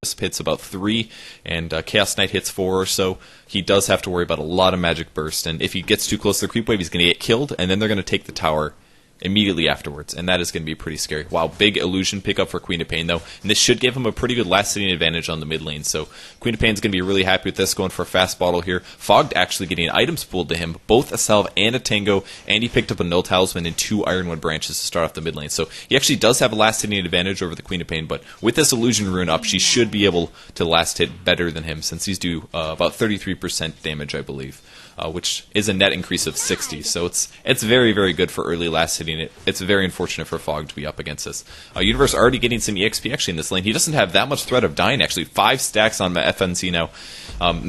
Wisp hits about 3, and Chaos Knight hits 4 or so. He does have to worry about a lot of Magic Burst, and if he gets too close to the creep wave, he's going to get killed, and then they're going to take the tower immediately afterwards, and that is going to be pretty scary. Wow, big illusion pickup for Queen of Pain, though, and this should give him a pretty good last-sitting advantage on the mid lane, so Queen of Pain's going to be really happy with this, going for a fast bottle here. Fogged actually getting items pulled to him, both a Salve and a Tango, and he picked up a Null Talisman and 2 Ironwood branches to start off the mid lane, so he actually does have a last-hitting advantage over the Queen of Pain, but with this illusion rune up, she should be able to last hit better than him, since he's do about 33% damage, I believe. Which is a net increase of 60, so it's very, very good for early last hitting. It's very unfortunate for Fog to be up against this. Universe already getting some EXP actually in this lane. He doesn't have that much threat of dying, actually. 5 stacks on FNC now.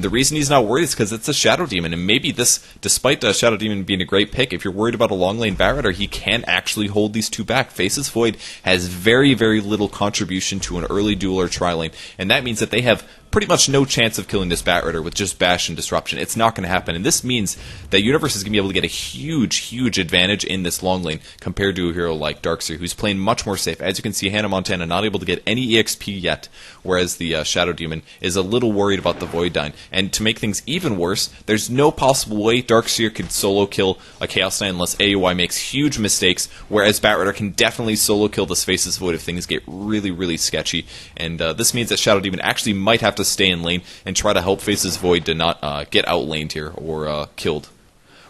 The reason he's not worried is because it's a Shadow Demon, and maybe this, despite Shadow Demon being a great pick, if you're worried about a long lane Bat Rider, he can actually hold these 2 back. Faceless Void has very, very little contribution to an early duel or tri-lane, and that means that they have pretty much no chance of killing this Bat Rider with just Bash and Disruption. It's not going to happen, and this means that Universe is going to be able to get a huge, huge advantage in this long lane compared to a hero like Darkseer, who's playing much more safe. As you can see, Hannah Montana not able to get any EXP yet, whereas the Shadow Demon is a little worried about the Void Dyne. And to make things even worse, there's no possible way Darkseer could solo kill a Chaos Knight unless AOI makes huge mistakes, whereas Bat Rider can definitely solo kill this Faceless Void if things get really, really sketchy. And this means that Shadow Demon actually might have to stay in lane and try to help Faceless Void to not get outlaned here or killed.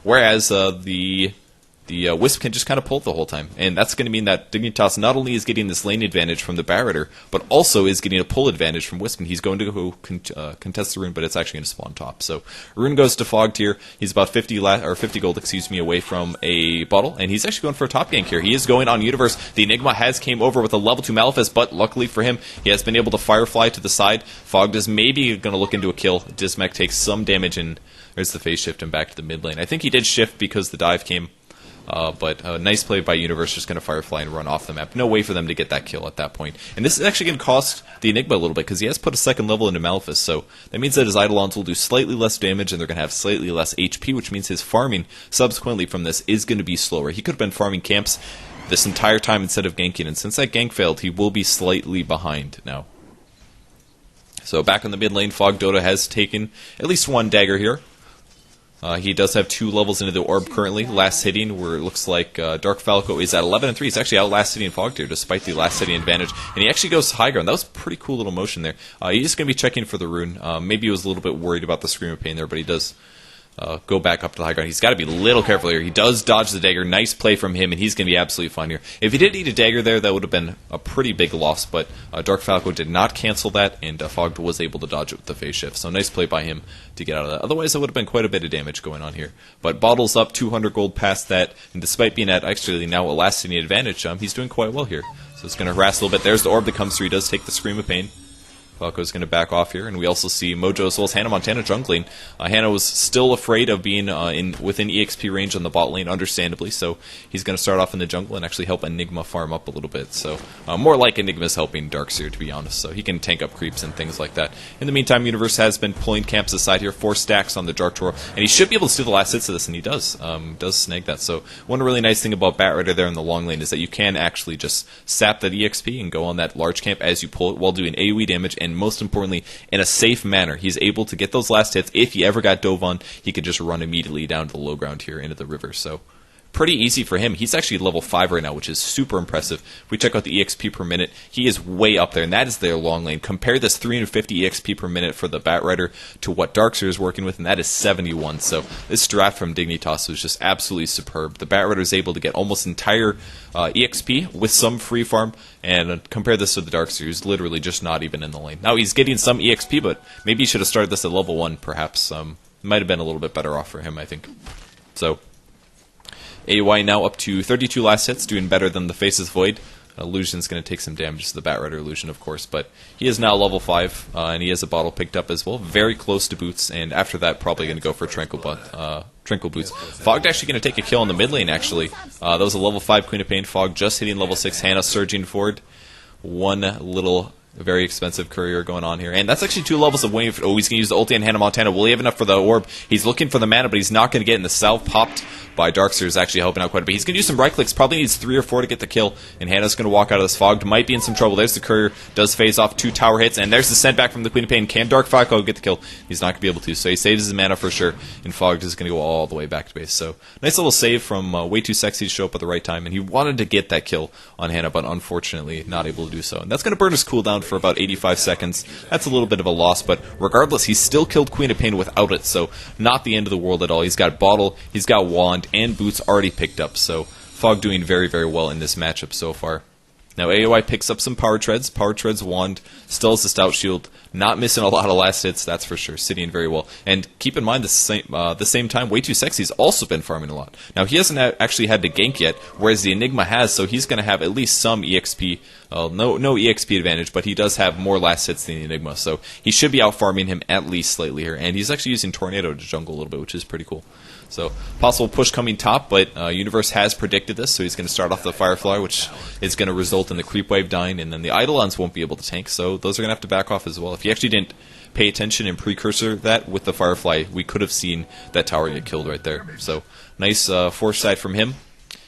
Whereas the Wisp can just kind of pull it the whole time. And that's going to mean that Dignitas not only is getting this lane advantage from the Bat Rider, but also is getting a pull advantage from Wisp. And he's going to go contest the rune, but it's actually going to spawn top. So rune goes to Fogged here. He's about 50 gold, away from a bottle. And he's actually going for a top gank here. He is going on Universe. The Enigma has came over with a level 2 Malefice, but luckily for him, he has been able to Firefly to the side. Fogged is maybe going to look into a kill. Dismech takes some damage, and there's the phase shift and back to the mid lane. I think he did shift because the dive came. But a nice play by Universe, just going to Firefly and run off the map. No way for them to get that kill at that point. And this is actually going to cost the Enigma a little bit, because he has put a second level into Malefice, so that means that his Eidolons will do slightly less damage, and they're going to have slightly less HP, which means his farming subsequently from this is going to be slower. He could have been farming camps this entire time instead of ganking, and since that gank failed, he will be slightly behind now. So back in the mid lane, Fog.Dota has taken at least 1 dagger here. He does have 2 levels into the orb currently. Last hitting, where it looks like DarkFalco is at 11 and 3. He's actually out last hitting Fogged here, despite the last hitting advantage. And he actually goes high ground. That was a pretty cool little motion there. He's just going to be checking for the rune. Maybe he was a little bit worried about the Scream of Pain there, but he does go back up to the high ground. He's got to be a little careful here. He does dodge the dagger. Nice play from him, and he's going to be absolutely fine here. If he did eat a dagger there, that would have been a pretty big loss, but DarkFalco did not cancel that, and Fogged was able to dodge it with the phase shift. So nice play by him to get out of that. Otherwise, it would have been quite a bit of damage going on here. But Bottle's up 200 gold past that, and despite being at actually now a last-hitting advantage, he's doing quite well here. So it's going to harass a little bit. There's the orb that comes through. He does take the Scream of Pain. Falco's going to back off here, and we also see Mojo as well as Hannah Montana jungling. Hannah was still afraid of being within EXP range on the bot lane, understandably, so he's going to start off in the jungle and actually help Enigma farm up a little bit. So more like Enigma's helping Darkseer, to be honest, so he can tank up creeps and things like that. In the meantime, Universe has been pulling camps aside here, 4 stacks on the Dark Tour, and he should be able to steal the last hits of this, and he does snag that. So one really nice thing about Bat Rider there in the long lane is that you can actually just sap that EXP and go on that large camp as you pull it while doing AoE damage, and most importantly, in a safe manner. He's able to get those last hits. If he ever got dove on, he could just run immediately down to the low ground here into the river. So pretty easy for him. He's actually level 5 right now, which is super impressive. If we check out the EXP per minute, he is way up there, and that is their long lane. Compare this 350 EXP per minute for the Bat Rider to what Darkseer is working with, and that is 71. So this draft from Dignitas was just absolutely superb. The Bat Rider is able to get almost entire EXP with some free farm, and compare this to the Darkseer, who's literally just not even in the lane. Now he's getting some EXP, but maybe he should have started this at level 1, perhaps. Might have been a little bit better off for him, I think. So AY now up to 32 last hits, doing better than the Faceless Void. Illusion's going to take some damage to the Bat Rider Illusion, of course, but he is now level 5, and he has a bottle picked up as well, very close to Boots, and after that, probably going to go for Tranquil Boots. Fogged actually going to take a kill in the mid lane, actually. That was a level 5 Queen of Pain. Fog just hitting level 6. Hannah surging forward. One little A very expensive courier going on here. And that's actually 2 levels of waiting for... Oh, he's going to use the ulti on Hannah Montana. Will he have enough for the orb? He's looking for the mana, but he's not going to get in. The salve popped by Darkster is actually helping out quite a bit. He's going to use some right clicks. Probably needs 3 or 4 to get the kill. And Hannah's going to walk out of this fog. Might be in some trouble. There's the courier. Does phase off 2 tower hits. And there's the send back from the Queen of Pain. Can DarkFalco get the kill? He's not going to be able to. So he saves his mana for sure. And Fogged is going to go all the way back to base. So nice little save from Way Too Sexy to show up at the right time. And he wanted to get that kill on Hannah, but unfortunately not able to do so. And that's going to burn his cooldown for about 85 seconds. That's a little bit of a loss, but regardless, he still killed Queen of Pain without it, so not the end of the world at all. He's got Bottle, he's got Wand, and Boots already picked up, so Fog doing very, very well in this matchup so far. Now AOI picks up some Power Treads. Power Treads Wand still has the Stout Shield. Not missing a lot of last hits, that's for sure. Sitting very well. And keep in mind, the same time, Way Too Sexy's also been farming a lot. Now he hasn't actually had to gank yet, whereas the Enigma has, so he's going to have at least some EXP. No EXP advantage, but he does have more last hits than the Enigma, so he should be out farming him at least slightly here. And he's actually using Tornado to jungle a little bit, which is pretty cool. So, possible push coming top, but Universe has predicted this, so he's going to start off the Firefly, which is going to result in the Creep Wave dying, and then the Eidolons won't be able to tank, so those are going to have to back off as well. If you actually didn't pay attention and precursor that with the Firefly, we could have seen that tower get killed right there. So, nice foresight from him.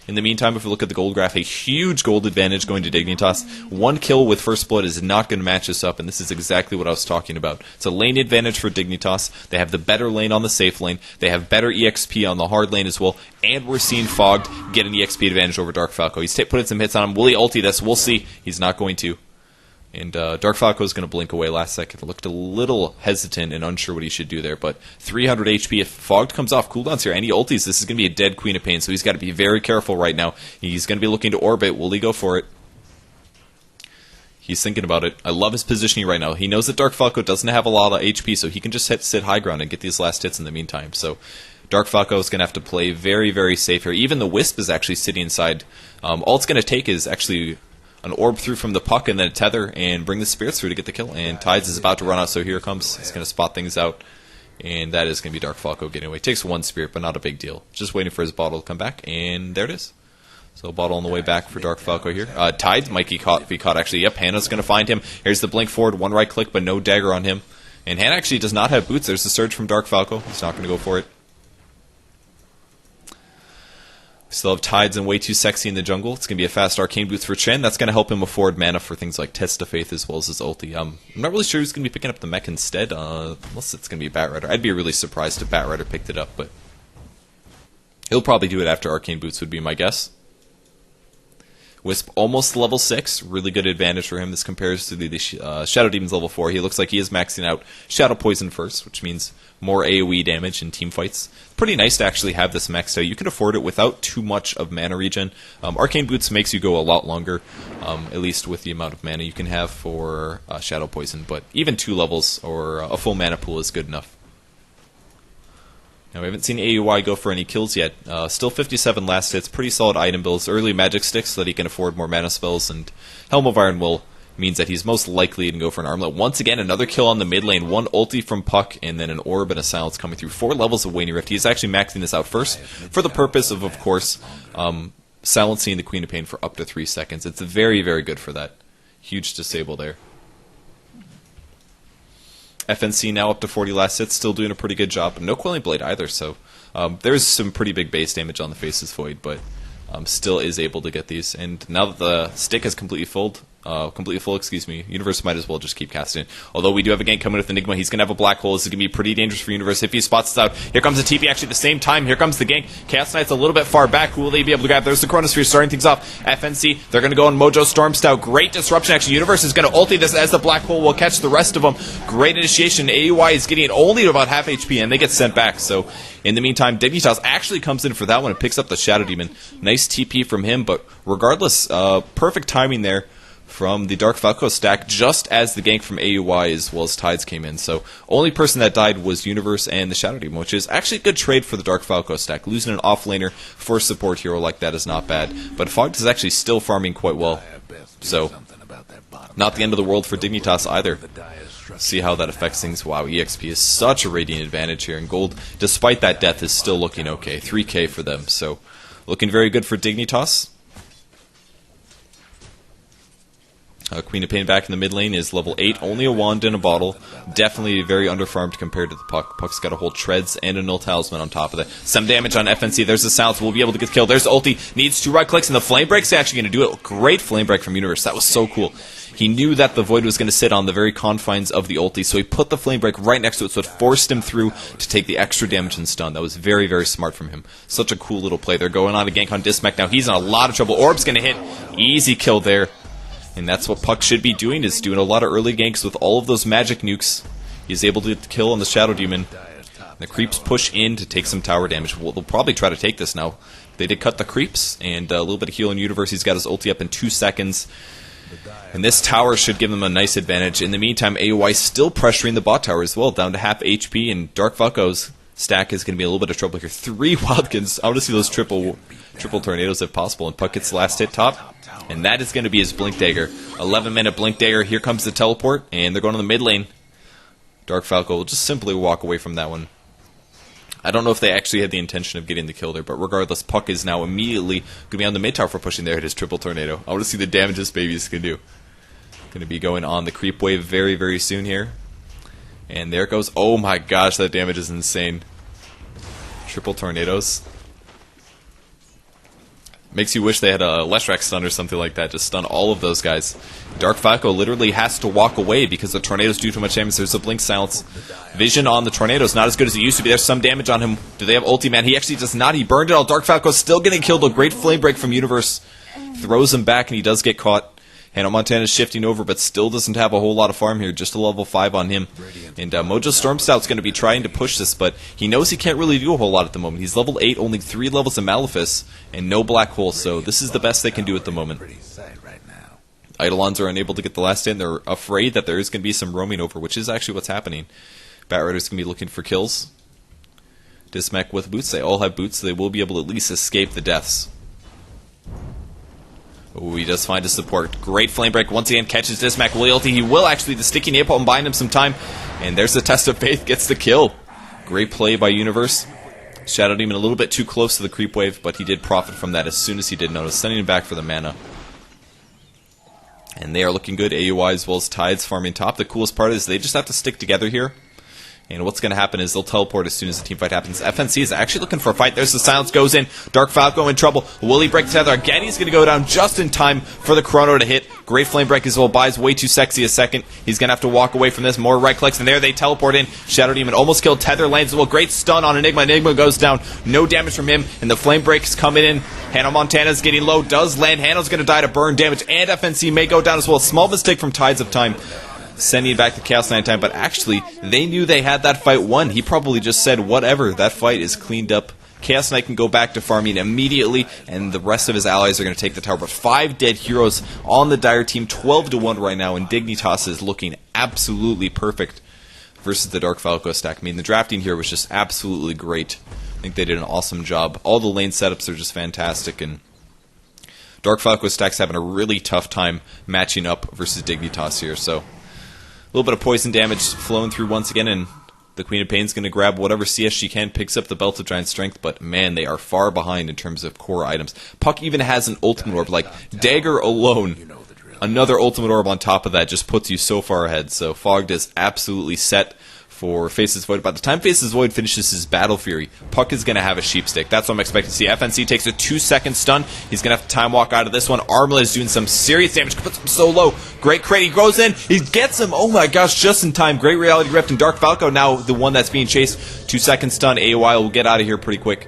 In the meantime, if we look at the gold graph, a huge gold advantage going to Dignitas. 1 kill with First Blood is not going to match this up, and this is exactly what I was talking about. It's a lane advantage for Dignitas. They have the better lane on the safe lane. They have better EXP on the hard lane as well, and we're seeing Fogged get an EXP advantage over DarkFalco. He's putting some hits on him. Will he ulti this? We'll see. He's not going to. And DarkFalco is going to blink away last second. Looked a little hesitant and unsure what he should do there, but 300 HP. If Fogged comes off cooldowns here and he ultis, this is going to be a dead Queen of Pain, so he's got to be very careful right now. He's going to be looking to orbit. Will he go for it? He's thinking about it. I love his positioning right now. He knows that DarkFalco doesn't have a lot of HP, so he can just sit high ground and get these last hits in the meantime. So DarkFalco is going to have to play very, very safe here. Even the Wisp is actually sitting inside. All it's going to take is actually an orb through from the puck and then a tether and bring the spirits through to get the kill. And Tides is about to run out, so here it comes. He's going to spot things out. And that is going to be DarkFalco getting away. Takes 1 spirit, but not a big deal. Just waiting for his bottle to come back, and there it is. So bottle on the way back for DarkFalco here. Tides might be caught actually. Yep, Hannah's going to find him. Here's the blink forward, 1 right click, but no dagger on him. And Hannah actually does not have boots. There's the surge from DarkFalco. He's not going to go for it. Still have Tides and Way Too Sexy in the jungle. It's going to be a fast Arcane Boots for Chen. That's going to help him afford mana for things like Test of Faith as well as his ulti. I'm not really sure who's going to be picking up the mech instead, unless it's going to be Batrider. I'd be really surprised if Batrider picked it up, but he'll probably do it after Arcane Boots would be my guess. Wisp almost level 6, really good advantage for him. This compares to the Shadow Demon's level 4. He looks like he is maxing out Shadow Poison first, which means more AoE damage in team fights. Pretty nice to actually have this maxed out. You can afford it without too much of mana regen. Arcane Boots makes you go a lot longer, at least with the amount of mana you can have for Shadow Poison, but even 2 levels or a full mana pool is good enough. Now, we haven't seen AUI go for any kills yet. Still 57 last hits, pretty solid item builds, early magic sticks so that he can afford more mana spells, and Helm of Iron Will means that he's most likely to go for an armlet. Once again, another kill on the mid lane, 1 ulti from Puck, and then an orb and a silence coming through. 4 levels of Waning Rift. He's actually maxing this out first for the purpose of course, silencing the Queen of Pain for up to 3 seconds. It's very, very good for that. Huge disable there. FNC now up to 40 last hits, still doing a pretty good job. No Quelling Blade either, so there's some pretty big base damage on the Faceless Void, but still is able to get these. And now that the stick is completely full, Universe might as well just keep casting it. Although we do have a gank coming with Enigma, he's going to have a black hole. This is going to be pretty dangerous for Universe if he spots this out. Here comes the TP actually at the same time. Here comes the gank. Chaos Knight's a little bit far back. Who will they be able to grab? There's the Chronosphere starting things off. FNC, they're going to go on Mojo Storm Stout. Great disruption actually. Universe is going to ulti this as the black hole will catch the rest of them. Great initiation. AUI is getting only to about half HP and they get sent back. So in the meantime, Dignitas actually comes in for that one and picks up the Shadow Demon. Nice TP from him, but regardless, perfect timing there from the DarkFalco stack, just as the gank from AUI as well as Tides came in. So only person that died was Universe and the Shadow Demon, which is actually a good trade for the DarkFalco stack. Losing an offlaner for a support hero like that is not bad. But Fogged is actually still farming quite well. So not the end of the world for Dignitas either. See how that affects things. Wow, EXP is such a radiant advantage here, and gold, despite that death, is still looking okay. 3k for them, so looking very good for Dignitas. Queen of Pain back in the mid lane is level 8, only a wand and a bottle. Definitely very underfarmed compared to the Puck. Puck's got a whole treads and a null talisman on top of that. Some damage on FNC. There's the silence. We'll be able to get killed. There's the ulti. Needs 2 right clicks, and the flame break's actually going to do it. Great flame break from Universe. That was so cool. He knew that the Void was going to sit on the very confines of the ulti, so he put the flame break right next to it, so it forced him through to take the extra damage and stun. That was very, very smart from him. Such a cool little play. They're going on a gank on Dismech now. He's in a lot of trouble. Orb's going to hit. Easy kill there. And that's what Puck should be doing, is doing a lot of early ganks with all of those magic nukes. He's able to get the kill on the Shadow Demon. The creeps push in to take some tower damage. Well, they'll probably try to take this now. They did cut the creeps, and a little bit of heal in Universe. He's got his ulti up in 2 seconds. And this tower should give them a nice advantage. In the meantime, AOI still pressuring the bot tower as well, down to half HP, and DarkFalco's stack is going to be a little bit of trouble here. 3 Wildkins. I want to see those triple tornadoes if possible. And Puck gets the last hit top. And that is going to be his Blink Dagger. 11-minute Blink Dagger. Here comes the teleport. And they're going to the mid lane. DarkFalco will just simply walk away from that one. I don't know if they actually had the intention of getting the kill there. But regardless, Puck is now immediately going to be on the mid tower for pushing there at his triple tornado. I want to see the damage this baby is going to do. Going to be going on the creep wave very, very soon here. And there it goes. Oh my gosh, that damage is insane. Triple tornadoes. Makes you wish they had a Leshrac stun or something like that. Just stun all of those guys. DarkFalco literally has to walk away because the tornadoes do too much damage. There's a blink silence. Vision on the tornadoes, not as good as it used to be. There's some damage on him. Do they have ulti, man? He actually does not. He burned it all. DarkFalco's still getting killed. A great flame break from Universe. Throws him back and he does get caught. Hannah Montana's shifting over, but still doesn't have a whole lot of farm here. Just a level 5 on him. And Mojo Stormstout's going to be trying to push this, but he knows he can't really do a whole lot at the moment. He's level 8, only 3 levels of Malefice, and no Black Hole, so this is the best they can do at the moment. Eidolons are unable to get the last in. They're afraid that there is going to be some roaming over, which is actually what's happening. Batrider's going to be looking for kills. Dismech with boots. They all have boots, so they will be able to at least escape the deaths. Ooh, he does find a support. Great flame break. Once again, catches Dismech. Loyalty. He will actually. The sticky napalm and buying him some time. And there's the test of faith. Gets the kill. Great play by Universe. Shadow Demon a little bit too close to the creep wave, but he did profit from that as soon as he did notice. Sending him back for the mana. And they are looking good. AUI as well as Tides farming top. The coolest part is they just have to stick together here. And what's going to happen is they'll teleport as soon as the team fight happens. FNC is actually looking for a fight. There's the silence goes in. DarkFalco in trouble. Will he break the tether? Again, he's going to go down just in time for the chrono to hit. Great flame break as well. Buys way too sexy a second. He's going to have to walk away from this. More right clicks, and there they teleport in. Shadow Demon almost killed. Tether lands as well. Great stun on Enigma. Enigma goes down. No damage from him, and the flame break is coming in. Hannah Montana's getting low. Does land. Hannah's going to die to burn damage, and FNC may go down as well. Small mistake from Tides of Time. Sending it back to Chaos Knight time, but actually, they knew they had that fight won. He probably just said, whatever, that fight is cleaned up. Chaos Knight can go back to farming immediately, and the rest of his allies are going to take the tower. But 5 dead heroes on the Dire team, 12-1 right now, and Dignitas is looking absolutely perfect versus the DarkFalco stack. I mean, the drafting here was just absolutely great. I think they did an awesome job. All the lane setups are just fantastic, and DarkFalco stack's having a really tough time matching up versus Dignitas here, so a little bit of poison damage flowing through once again, and the Queen of Pain's going to grab whatever CS she can, picks up the Belt of Giant Strength, but man, they are far behind in terms of core items. Puck even has an ultimate orb, like Dagger alone. Another ultimate orb on top of that just puts you so far ahead, so Fogged is absolutely set for Faces Void. By the time Faces Void finishes his Battle Fury, Puck is going to have a sheep stick. That's what I'm expecting to see. FNC takes a 2-second stun. He's going to have to time walk out of this one. Armlet is doing some serious damage. Puts him so low. Great crit. He goes in. He gets him. Oh my gosh, just in time. Great Reality Rift, and DarkFalco now the one that's being chased. 2-second stun. AOI will get out of here pretty quick.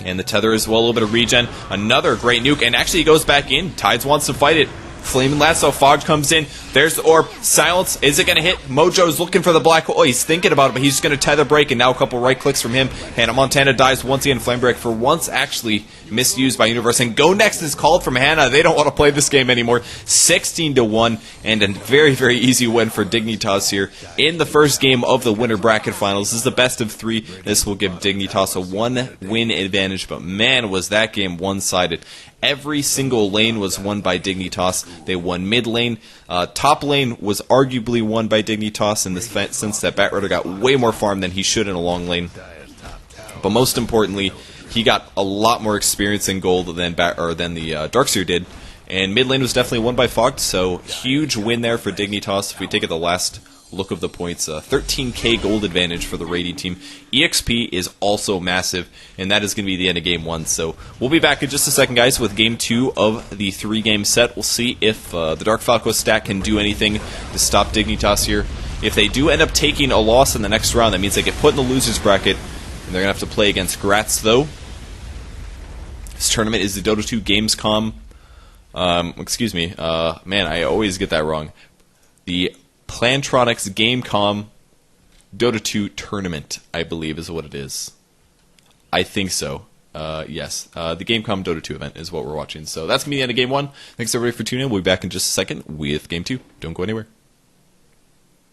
And the tether as well. A little bit of regen. Another great nuke. And actually he goes back in. Tides wants to fight it. Flaming Lasso, Fog comes in. There's the orb. Silence. Is it going to hit? Mojo's looking for the black hole. Oh, he's thinking about it, but he's just going to tether break, and now a couple right clicks from him. Hannah Montana dies once again. Flame break for once actually misused by Universe. And Go Next is called from Hannah. They don't want to play this game anymore. 16-1, and a very, very easy win for Dignitas here in the first game of the winter bracket finals. This is the best of 3. This will give Dignitas a 1-win advantage, but man, was that game one-sided. Every single lane was won by Dignitas. They won mid lane. Top lane was arguably won by Dignitas in the sense that Batrider got way more farm than he should in a long lane. But most importantly, he got a lot more experience in gold than the Darkseer did. And mid lane was definitely won by Fogged, so huge win there for Dignitas. If we take at the last look of the points, 13k gold advantage for the raiding team. EXP is also massive, and that is going to be the end of Game 1. So we'll be back in just a second, guys, with Game 2 of the 3-game set. We'll see if the DarkFalco stack can do anything to stop Dignitas here. If they do end up taking a loss in the next round, that means they get put in the loser's bracket, and they're going to have to play against Gratz, though. This tournament is the Dota 2 Gamescom. Excuse me. Man, I always get that wrong. The Plantronics Gamecom.Dota 2 tournament, I believe, is what it is. I think so. Yes. The Gamecom.Dota 2 event is what we're watching. So that's going to be the end of Game 1. Thanks, everybody, for tuning in. We'll be back in just a second with Game 2. Don't go anywhere.